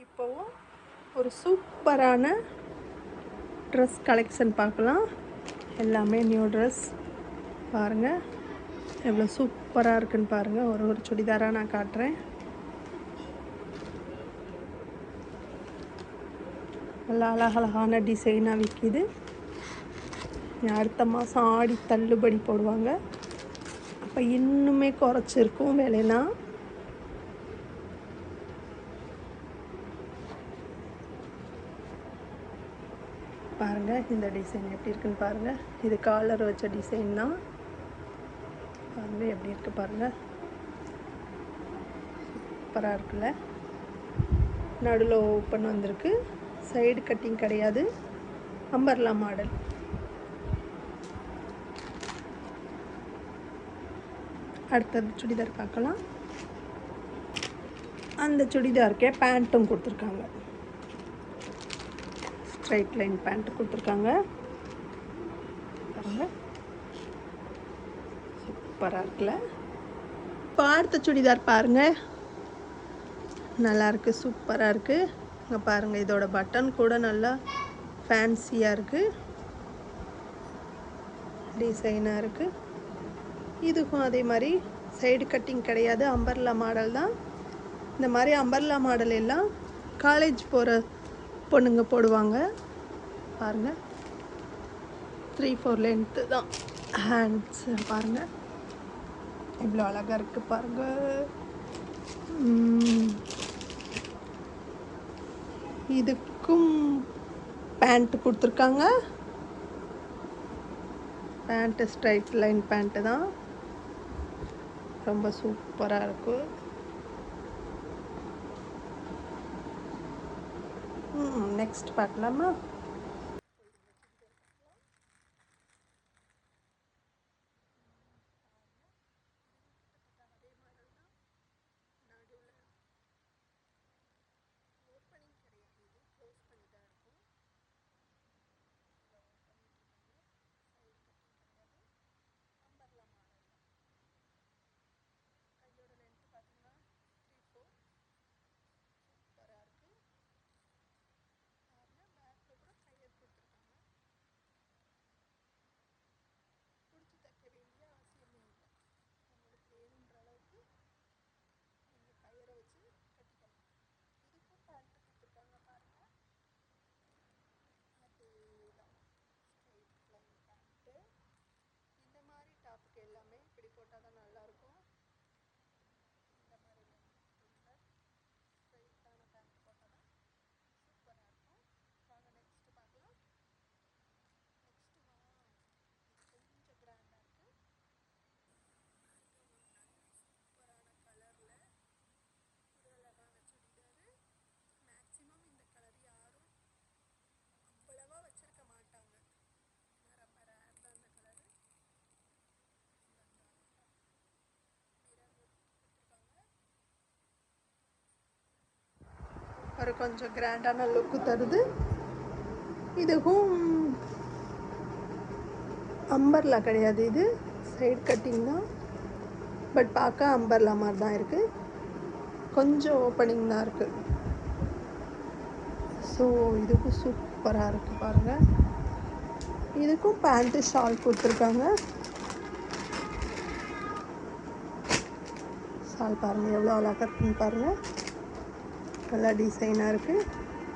இப்போவும் ஒரு சூப்பரான ட்ரெஸ் கலெக்ஷன் பார்க்கலாம். எல்லாமே நியூ ட்ரெஸ் பாருங்கள், எவ்வளோ சூப்பராக இருக்குன்னு பாருங்கள். ஒரு சுடிதாராக நான் காட்டுறேன். நல்லா அழகழகான டிசைனாக விற்கிது. அடுத்த மாதம் ஆடி தள்ளுபடி போடுவாங்க, அப்போ இன்னுமே குறைச்சிருக்கும் விலைனா. பாருங்கள் இந்த டிசைன் எப்படி இருக்குன்னு பாருங்கள். இது காலர் வச்ச டிசைன் தான். பாருங்கள் எப்படி இருக்குது பாருங்கள், சூப்பராக இருக்குல்ல. நடுவில் ஓப்பன் வந்திருக்கு, சைடு கட்டிங் கிடையாது, அம்பர்லா மாடல். அடுத்தது சுடிதார் பார்க்கலாம். அந்த சுடிதாருக்கே பேண்ட்டும் கொடுத்துருக்காங்க, ஸ்ட்ரைட் லைன் பேண்ட் கொடுத்துருக்காங்க. பாருங்க சூப்பராக இருக்குல்ல. பார்த்த சுடிதார் பாருங்கள், நல்லாயிருக்கு, சூப்பராக இருக்குது. இங்கே பாருங்கள், இதோட பட்டன் கூட நல்லா ஃபேன்சியாக இருக்குது, டிசைனாக இருக்குது. இதுக்கும் அதே மாதிரி சைடு கட்டிங் கிடையாது, அம்பர்லா மாடல் தான். இந்த மாதிரி அம்பர்லா மாடல் எல்லாம் காலேஜ் போகிற பொண்ணுங்க போடுவாங்க. பாருங்கள் 3/4 லென்த்து தான் ஹேண்ட்ஸ். பாருங்கள் இவ்வளோ அழகாக இருக்குது பாருங்கள். இதுக்கும் பேண்ட் கொடுத்துருக்காங்க. பேண்ட்டு ஸ்ட்ரைட் லைன் பேண்ட்டு தான், ரொம்ப சூப்பராக இருக்கும். நெக்ஸ்ட் பார்க்கலாமா? எல்லாமே இப்படி போட்டால் தான் நல்லாயிருக்கும். இந்த மாதிரி ஸ்ட்ரைட்டான பேண்ட் போட்டால் தான் சூப்பராக இருக்கும். வாங்க நெக்ஸ்ட்டு பார்க்கலாம். கொஞ்சம் கிராண்டாக இருக்குது, சூப்பரான கலரில் ஒரு அழகான சுடிதாரு. மேக்ஸிமம் இந்த கலர் யாரும் அவ்வளவா வச்சுருக்க மாட்டாங்க, ரொம்ப ரேர் தான் இந்த கலரு. ஒரு கொஞ்சம் கிராண்டான லுக்கு தருது. இதுவும் அம்பர்லா கிடையாது, இது சைடு கட்டிங் தான். பட் பார்க்க அம்பர்லா மாதிரி தான் இருக்குது, கொஞ்சம் ஓப்பனிங் தான் இருக்குது. ஸோ இதுக்கும் சூப்பராக இருக்குது பாருங்கள். இதுக்கும் பேண்ட்டு ஷால் கொடுத்துருக்காங்க. ஷால் பாருங்கள் எவ்வளோ அழகாக இருக்குன்னு பாருங்கள், நல்லா டிசைனாக இருக்குது.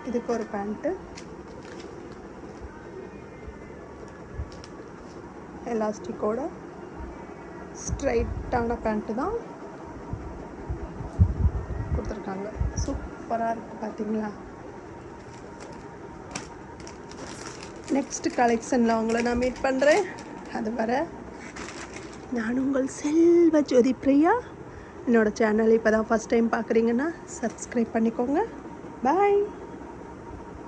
இதுக்கு ஒரு பேண்ட்டு, எலாஸ்டிக்கோட ஸ்ட்ரைட்டான பேண்ட்டு தான் கொடுத்துருக்காங்க. சூப்பராக இருக்குது பார்த்தீங்களா. நெக்ஸ்ட் கலெக்ஷனில் உங்களை நான் மீட் பண்ணுறேன். அது வர நான் உங்கள் செல்வ ஜோதி பிரியா. என்னோடய சேனல் இப்போ தான் ஃபஸ்ட் டைம் பார்க்குறீங்கன்னா சப்ஸ்கிரைப் பண்ணிக்கோங்க. பாய்.